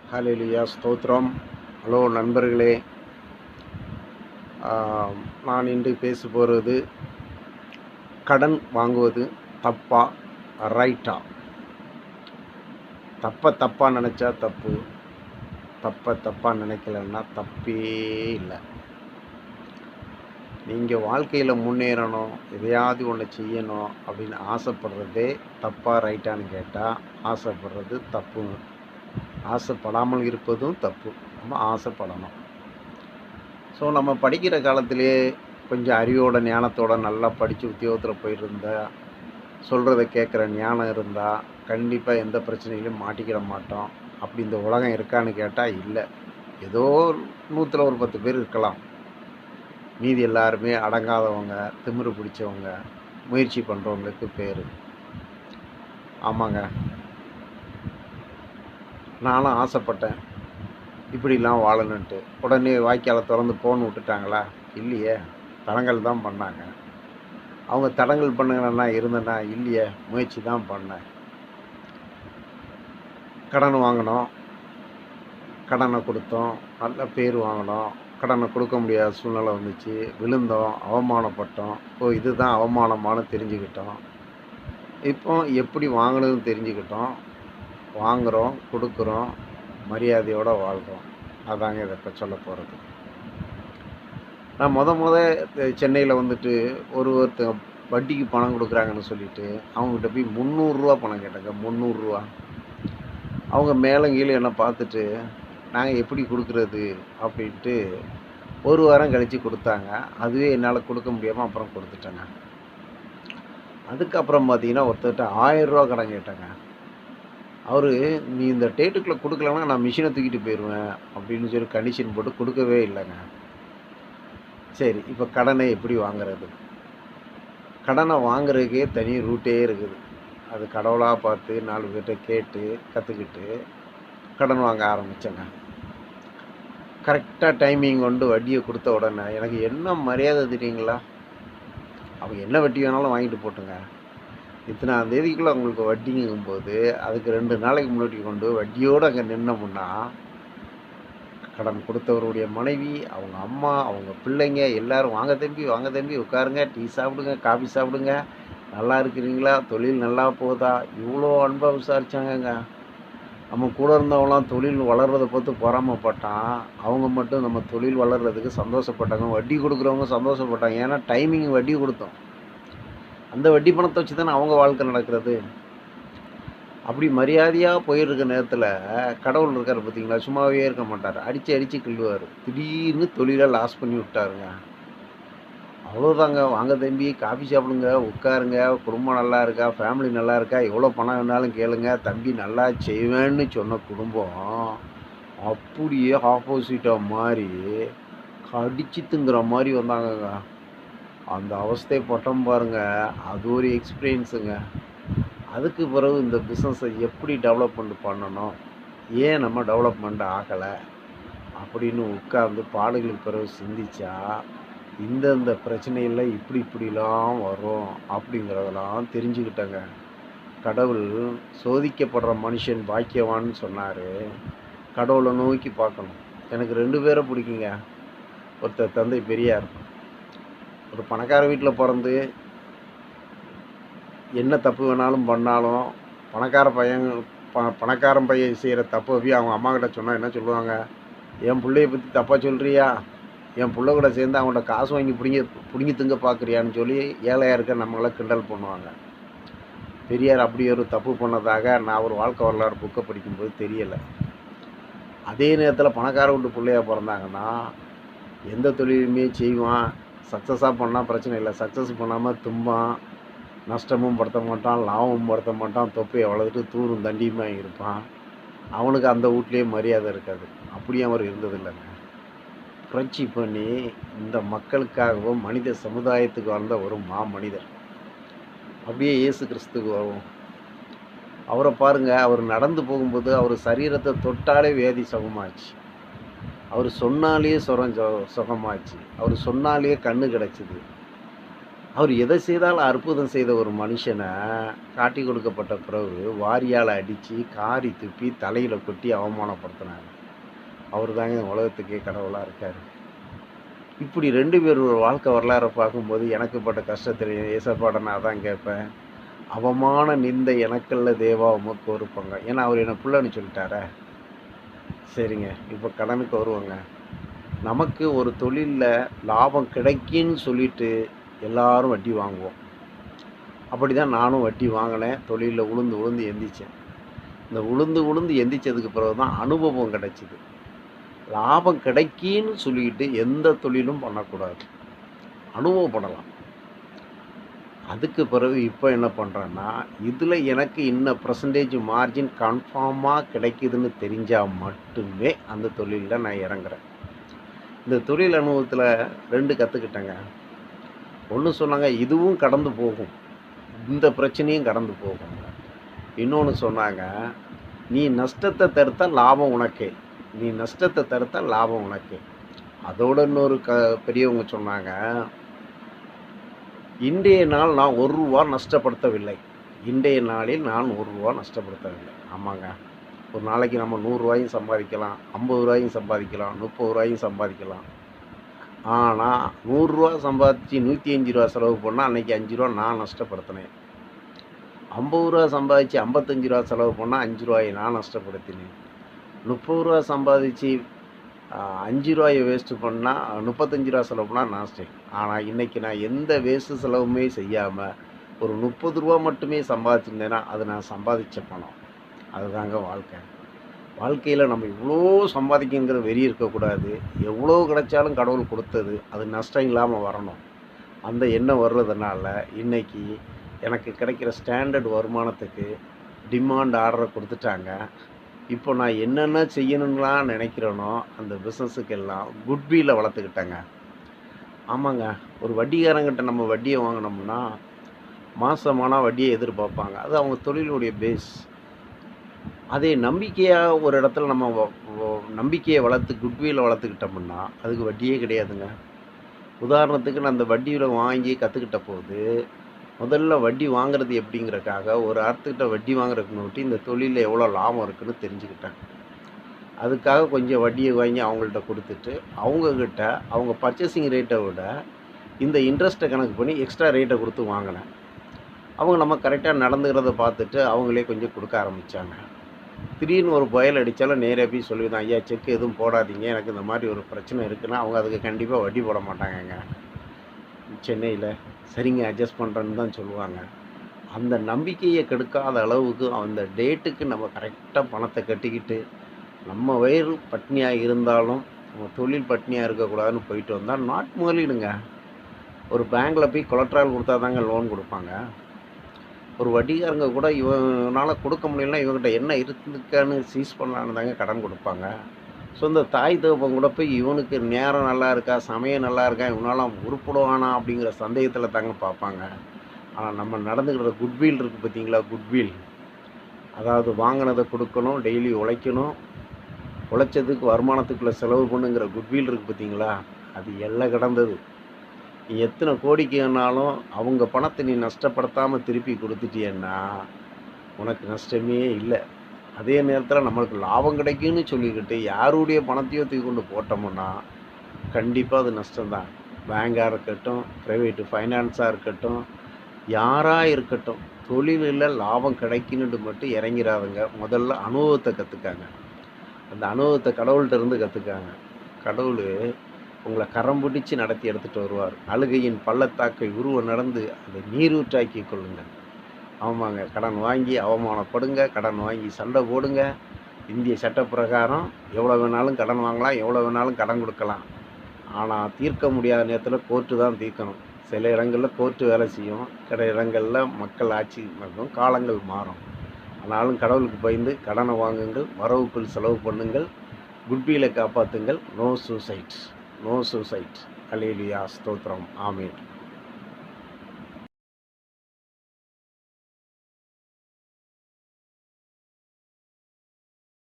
ஹல்லேலூயா ஸ்தோத்திரம். ஹலோ நண்பர்களே, நான் இன்று பேச போகிறது கடன் வாங்குவது தப்பா ரைட்டா? தப்பாக நினச்சா தப்பு, தப்பாக நினைக்கலன்னா தப்பே இல்லை. நீங்கள் வாழ்க்கையில் முன்னேறணும், எதையாவது ஒன்று செய்யணும் அப்படின்னு ஆசைப்படுறதே தப்பா ரைட்டான்னு கேட்டால் ஆசைப்படுறது தப்புங்க. ஆசைப்படாமல் இருப்பதும் தப்பு. நம்ம ஆசைப்படணும். ஸோ நம்ம படிக்கிற காலத்திலே கொஞ்சம் அறிவோட ஞானத்தோட நல்லா படித்து உத்தியோகத்தில் போயிருந்தா, சொல்கிறத கேட்குற ஞானம் இருந்தால் கண்டிப்பாக எந்த பிரச்சனையிலும் மாட்டிக்கிட மாட்டோம். அப்படி இந்த உலகம் இருக்கான்னு கேட்டால் இல்லை. ஏதோ 100ல் ஒரு 10 பேர் இருக்கலாம். மீதி எல்லாருமே அடங்காதவங்க, திமிரு பிடிச்சவங்க, முயற்சி பண்ணுறவங்களுக்கு பேர். ஆமாங்க, நானும் ஆசைப்பட்டேன் இப்படிலாம் வாழணுன்ட்டு. உடனே வாய்க்காலை திறந்து போன்னு விட்டுட்டாங்களா? இல்லையே, தடங்கல் தான் பண்ணாங்க. அவங்க தடங்கல் பண்ணுங்கன்னா இருந்தேன்னா இல்லையே, முயற்சி தான் பண்ணேன். கடன் வாங்கினோம், கடனை கொடுத்தோம், நல்ல பேர் வாங்கினோம். கடனை கொடுக்க முடியாத சூழ்நிலை வந்துச்சு, விழுந்தோம், அவமானப்பட்டோம். இதுதான் அவமானமானு தெரிஞ்சுக்கிட்டோம். இப்போ எப்படி வாங்கணும்னு தெரிஞ்சுக்கிட்டோம். வாங்குகிறோம், கொடுக்குறோம், மரியாதையோடு வாழ்கிறோம். அதாங்க இதை இப்போ சொல்ல போகிறது. நான் சென்னையில் வந்துட்டு ஒருத்தர் வட்டிக்கு பணம் கொடுக்குறாங்கன்னு சொல்லிட்டு அவங்ககிட்ட போய் 300 பணம் கேட்டேங்க. 300. அவங்க மேலே கீழே என்னை பார்த்துட்டு நாங்கள் எப்படி கொடுக்குறது அப்படின்ட்டு ஒரு வாரம் கழித்து கொடுத்தாங்க. அதுவே என்னால் கொடுக்க முடியாமல் அப்புறம் கொடுத்துட்டேங்க. அதுக்கப்புறம் பார்த்தீங்கன்னா ஒருத்தர்கிட்ட 1000 கடன் கேட்டேங்க. அவர் நீ இந்த டேட்டுக்குள்ளே கொடுக்கலன்னா நான் மிஷினை தூக்கிட்டு போயிடுவேன் அப்படின்னு சொல்லி கண்டிஷன் போட்டு கொடுக்கவே இல்லைங்க. சரி, இப்போ கடனை எப்படி வாங்குறது? கடனை வாங்குறதுக்கே தனி ரூட்டே இருக்குது. அது கடவுளாக பார்த்து 4 பேர்கிட்ட கேட்டு கற்றுக்கிட்டு கடன் வாங்க ஆரம்பித்தேங்க. கரெக்டாக டைமிங் கொண்டு வட்டியை கொடுத்த உடனே எனக்கு என்ன மரியாதை தெரியுங்களா? அவங்க என்ன வட்டி வேணாலும் வாங்கிட்டு போட்டுங்க, இத்தனாம் தேதிக்குள்ளே அவங்களுக்கு வட்டிங்கும்போது அதுக்கு 2 நாளைக்கு முன்னாடி கொண்டு வட்டியோடு அங்கே நின்னோம்னா கடன் கொடுத்தவருடைய மனைவி, அவங்க அம்மா, அவங்க பிள்ளைங்க எல்லாரும் வாங்க தம்பி உட்காருங்க, டீ சாப்பிடுங்க, காஃபி சாப்பிடுங்க, நல்லா இருக்கிறீங்களா, தொழில் நல்லா போகுதா, இவ்வளோ அன்பாக விசாரித்தாங்கங்க. நம்ம கூட இருந்தவங்களாம் தொழில் வளர்கிறத பார்த்து பொறாமப்பட்டான். அவங்க மட்டும் நம்ம தொழில் வளர்கிறதுக்கு சந்தோஷப்பட்டாங்க. வட்டி கொடுக்குறவங்க சந்தோஷப்பட்டாங்க. ஏன்னா டைமிங் வட்டி கொடுத்தோம். அந்த வட்டி பணத்தை வச்சு தானே அவங்க வாழ்க்கை நடக்கிறது. அப்படி மரியாதையாக போயிருக்க நேரத்தில் கடவுள் இருக்கார் பார்த்தீங்களா, சும்மாவே இருக்க மாட்டார். அடித்து கிள்ளுவார். திடீர்னு தொழிலை லாஸ் பண்ணி விட்டாருங்க. அவ்வளோதாங்க. வாங்க தம்பி, காஃபி சாப்பிடுங்க, உட்காருங்க, குடும்பம் நல்லா இருக்கா, ஃபேமிலி நல்லா இருக்கா, எவ்வளோ பணம் வேணாலும் கேளுங்க, தம்பி நல்லா செய்வேன்னு சொன்ன குடும்பம் அப்படியே ஆப்போசிட்டாக மாறி கடிச்சு திங்குற மாதிரி வந்தாங்கங்க. அந்த அவஸ்தை பட்டம் பாருங்க. அது ஒரு எக்ஸ்பீரியன்ஸுங்க. அதுக்கு பிறகு இந்த பிஸ்னஸை எப்படி டெவலப்மெண்ட் பண்ணணும், ஏன் நம்ம டெவலப்மெண்ட் ஆகலை அப்படின்னு உட்கார்ந்து பாடுகளுக்கு பிறகு சிந்திச்சா இந்தந்த பிரச்சனையில் இப்படிலாம் வரும் அப்படிங்கிறதெல்லாம் தெரிஞ்சுக்கிட்டேங்க. கடவுள் சோதிக்கப்படுற மனுஷன் பாக்கியவான்னு சொன்னார். கடவுளை நோக்கி பார்க்கணும். எனக்கு 2 பேரை பிடிக்குங்க. ஒருத்தர் தந்தை பெரியார். ஒரு பணக்கார வீட்டில் பிறந்து என்ன தப்பு வேணாலும் பண்ணாலும் பணக்காரன் பையன் செய்கிற தப்பை போய் அவங்க அம்மாக்கிட்ட சொன்னால் என்ன சொல்லுவாங்க? என் பிள்ளைய பற்றி தப்பாக சொல்கிறியா, என் பிள்ளை கூட சேர்ந்து அவங்கள்ட்ட காசு வாங்கி பிடுங்கி திங்க பார்க்குறியான்னு சொல்லி ஏழையாக இருக்க நம்மளை கிண்டல் பண்ணுவாங்க. பெரியார் அப்படி ஒரு தப்பு பண்ணதாக நான் ஒரு வாழ்க்கை வரலாறு புக்கை படிக்கும்போது தெரியலை. அதே நேரத்தில் பணக்கார வீட்டு பிள்ளையாக பிறந்தாங்கன்னா எந்த தொழிலுமே செய்வான். சக்ஸஸாக பண்ணால் பிரச்சனை இல்லை, சக்ஸஸ் பண்ணாமல் தும்பான், நஷ்டமும் படுத்த மாட்டான், லாபமும் படுத்த மாட்டான், தொப்பையை வளர்த்துட்டு தூரும் தண்டியுமாக இருப்பான். அவனுக்கு அந்த வீட்லேயே மரியாதை இருக்காது. அப்படியும் அவர் இருந்ததில்லைங்க. புரட்சி பண்ணி இந்த மக்களுக்காகவும் மனித சமுதாயத்துக்கு வாழ்ந்த ஒரு மனிதர். அப்படியே இயேசு கிறிஸ்துக்கு வருவோம். அவரை பாருங்கள். அவர் நடந்து போகும்போது அவர் சரீரத்தை தொட்டாலே வியாதி சுகமாச்சு. அவர் சொன்னாலே சுகமாச்சு. அவர் சொன்னாலே கண்ணு கிடச்சிது. அவர் எதை செய்தாலும் அற்புதம் செய்த ஒரு மனுஷனை காட்டி கொடுக்கப்பட்ட பிறகு வாரியால் அடித்து காரி துப்பி தலையில் கொட்டி அவமானப்படுத்தினாங்க. அவர் தாங்க இந்த உலகத்துக்கே கடவுளாக இருக்கார். இப்படி 2 பேர் ஒரு வாழ்க்கை வரலாறை பார்க்கும்போது எனக்கு பட்ட கஷ்டத்தில் ஏசப்பாட நான் தான் கேட்பேன், அவமான நிந்தை எனக்கல்ல தேவா உமக்கு ஒரு பங்கு. ஏன்னா அவர் என்னை பிள்ளைன்னு சொல்லிட்டாரே. சரிங்க, இப்போ கடனுக்கு வருவோங்க. நமக்கு ஒரு தொழிலில் லாபம் கிடைக்குன்னு சொல்லிட்டு எல்லாரும் வட்டி வாங்குவோம். அப்படி தான் நானும் வட்டி வாங்கினேன். தொழிலில் உளுந்து எந்திரிச்சேன். இந்த உளுந்து எந்திரிச்சதுக்கு பிறகு தான் அனுபவம் கிடைச்சிது. லாபம் கிடைக்குன்னு சொல்லிட்டு எந்த தொழிலும் பண்ணக்கூடாது, அனுபவப்படலாம். அதுக்கு பிறகு இப்போ என்ன பண்ணுறேன்னா, இதில் எனக்கு இன்ன பர்சன்டேஜ் மார்ஜின் கன்ஃபார்மாக கிடைக்குதுன்னு தெரிஞ்சால் மட்டுமே அந்த தொழிலில் நான் இறங்குறேன். இந்த தொழில் அனுபவத்தில் 2 கற்றுக்கிட்டேங்க. ஒன்று சொன்னாங்க, இதுவும் கடந்து போகும், இந்த பிரச்சனையும் கடந்து போகும். இன்னொன்று சொன்னாங்க, நீ நஷ்டத்தை தடுத்தால் லாபம் உனக்கே, நீ நஷ்டத்தை தடுத்தால் லாபம் உனக்கே. அதோட இன்னொரு பெரியவங்க சொன்னாங்க, இன்றைய நாள் நான் ₹1 நஷ்டப்படுத்தவில்லை, இன்றைய நாளில் நான் ₹1 நஷ்டப்படுத்தவில்லை. ஆமாங்க, ஒரு நாளைக்கு நம்ம ₹100 சம்பாதிக்கலாம், ₹50 சம்பாதிக்கலாம், ₹30 சம்பாதிக்கலாம். ஆனால் ₹100 சம்பாதிச்சு ₹105 செலவு பண்ணால் அன்றைக்கி ₹5 நான் நஷ்டப்படுத்தினேன். ₹50 சம்பாதிச்சு ₹55 செலவு பண்ணால் ₹5 நான் நஷ்டப்படுத்தினேன். ₹30 சம்பாதிச்சு ₹5 வேஸ்ட்டு பண்ணால் ₹35 செலவு பண்ணால் நாஸ்டே. ஆனால் இன்றைக்கி நான் எந்த வேஸ்ட்டு செலவுமே செய்யாமல் ஒரு ₹30 மட்டுமே சம்பாதிச்சிருந்தேன்னா அது நான் சம்பாதிச்ச பணம். அதுதாங்க வாழ்க்கை. வாழ்க்கையில் நம்ம இவ்வளோ சம்பாதிக்குங்கிற வெறி இருக்கக்கூடாது. எவ்வளோ கிடைச்சாலும் கடவுள் கொடுத்தது, அது நஷ்டம் இல்லாமல் வரணும். அந்த எண்ணம் வர்றதுனால இன்றைக்கி எனக்கு கிடைக்கிற ஸ்டாண்டர்ட் வருமானத்துக்கு டிமாண்ட் ஆர்டரை கொடுத்துட்டாங்க. இப்போ நான் என்னென்ன செய்யணுங்களாம் நினைக்கிறேனோ அந்த பிஸ்னஸுக்கெல்லாம் குட்வில்லை வளர்த்துக்கிட்டேங்க. ஆமாங்க, ஒரு வட்டிக்காரங்கிட்ட நம்ம வட்டியை வாங்கினோம்னா மாதமானால் வட்டியை எதிர்பார்ப்பாங்க. அது அவங்க தொழிலுடைய பேஸ். அதே நம்பிக்கையாக ஒரு இடத்துல நம்ம நம்பிக்கையை வளர்த்து குட்வில்லை வளர்த்துக்கிட்டோம்னா அதுக்கு வட்டியே கிடையாதுங்க. உதாரணத்துக்கு நான் அந்த வட்டியில் வாங்கி கற்றுக்கிட்ட போது முதல்ல வட்டி வாங்குறது எப்படிங்கிறக்காக ஒரு அர்த்தக்கிட்ட வட்டி வாங்குறதுக்கு முன்னாடி இந்த தொழிலில் எவ்வளோ லாபம் இருக்குதுன்னு தெரிஞ்சுக்கிட்டேன். அதுக்காக கொஞ்சம் வட்டியை வாங்கி அவங்கள்ட்ட கொடுத்துட்டு அவங்கக்கிட்ட அவங்க பர்ச்சேசிங் ரேட்டை விட இந்த இன்ட்ரெஸ்ட்டை கணக்கு பண்ணி எக்ஸ்ட்ரா ரேட்டை கொடுத்து வாங்கினேன். அவங்க நம்ம கரெக்டாக நடந்துக்கிறத பார்த்துட்டு அவங்களே கொஞ்சம் கொடுக்க ஆரம்பித்தாங்க. திடீர்னு ஒரு புயல் அடித்தாலும் நேராக போய் சொல்லிடுதான், ஐயா செக் எதுவும் போடாதீங்க, எனக்கு இந்த மாதிரி ஒரு பிரச்சனை இருக்குன்னா அவங்க அதுக்கு கண்டிப்பாக வட்டி போட மாட்டாங்கங்க. சென்னையில் சரிங்க அட்ஜஸ்ட் பண்ணுறேன்னு தான் சொல்லுவாங்க. அந்த நம்பிக்கையை கெடுக்காத அளவுக்கு அந்த டேட்டுக்கு நம்ம கரெக்டாக பணத்தை கட்டிக்கிட்டு நம்ம வயிறு பட்னியாக இருந்தாலும் நம்ம தொழில் பட்னியாக இருக்கக்கூடாதுன்னு போயிட்டு வந்தால் நாட் முதலீடுங்க. ஒரு பேங்க்கில் போய் கொலட்ரால் கொடுத்தா தாங்க லோன் கொடுப்பாங்க. ஒரு வட்டிக்காரங்க கூட இவனால் கொடுக்க முடியலன்னா இவங்ககிட்ட என்ன இருக்குன்னு சீஸ் பண்ணலான்னு தாங்க கடன் கொடுப்பாங்க. ஸோ இந்த தாய் தகப்பன் கூட போய் இவனுக்கு நேரம் நல்லா இருக்கா, சமயம் நல்லா இருக்கா, இவனாலாம் உருப்படுவானா அப்படிங்கிற சந்தேகத்தில் தாங்க பார்ப்பாங்க. ஆனால் நம்ம நடந்துக்கிற குட்வில் இருக்குது பார்த்தீங்களா, குட்வில். அதாவது வாங்கினதை கொடுக்கணும், டெய்லி உழைக்கணும், உழைச்சதுக்கு வருமானத்துக்குள்ளே செலவு பண்ணுங்கிற குட்வில் இருக்குது பார்த்தீங்களா, அது எல்லாம் கடந்தது. நீ எத்தனை கோடிக்கு வேணாலும் அவங்க பணத்தை நீ நஷ்டப்படுத்தாமல் திருப்பி கொடுத்துட்டியன்னா உனக்கு நஷ்டமே இல்லை. அதே நேரத்தில் நம்மளுக்கு லாபம் கிடைக்குன்னு சொல்லிக்கிட்டு யாருடைய பணத்தையோ தூக்கி கொண்டு போட்டோம்னா கண்டிப்பாக அது நஷ்டம்தான். பேங்காக இருக்கட்டும், ப்ரைவேட்டு ஃபைனான்ஸாக இருக்கட்டும், யாராக இருக்கட்டும், தொழிலில் லாபம் கிடைக்குன்னுட்டு மட்டும் இறங்கிறாதுங்க. முதல்ல அனுபவத்தை கற்றுக்காங்க. அந்த அனுபவத்தை கடவுள்கிட்ட இருந்து கற்றுக்காங்க. கடவுள் உங்களை கரம் பிடிச்சி நடத்தி எடுத்துகிட்டு வருவார். அழுகையின் பள்ளத்தாக்கை நடந்து அதை நீரூற்றாக்கி கொள்ளுங்கள். ஆமாங்க, கடன் வாங்கி அவமானப்படுங்க, கடன் வாங்கி சண்டை போடுங்க. இந்திய சட்டப்பிரகாரம் எவ்வளோ வேணாலும் கடன் வாங்கலாம், எவ்வளோ வேணாலும் கடன் கொடுக்கலாம். ஆனால் தீர்க்க முடியாத நேரத்தில் கோர்ட்டு தான் தீர்க்கணும். சில இடங்களில் கோர்ட்டு வேலை செய்யும், சில இடங்களில் மக்கள் ஆட்சி நடக்கும், காலங்கள் மாறும். ஆனாலும் கடவுளுக்கு பயந்து கடனை வாங்குங்கள், வரவுக்குள் செலவு பண்ணுங்கள், குட்விலை காப்பாற்றுங்கள். No suicide, no suicide. அல்லேலூயா, ஸ்தோத்திரம், ஆமென்.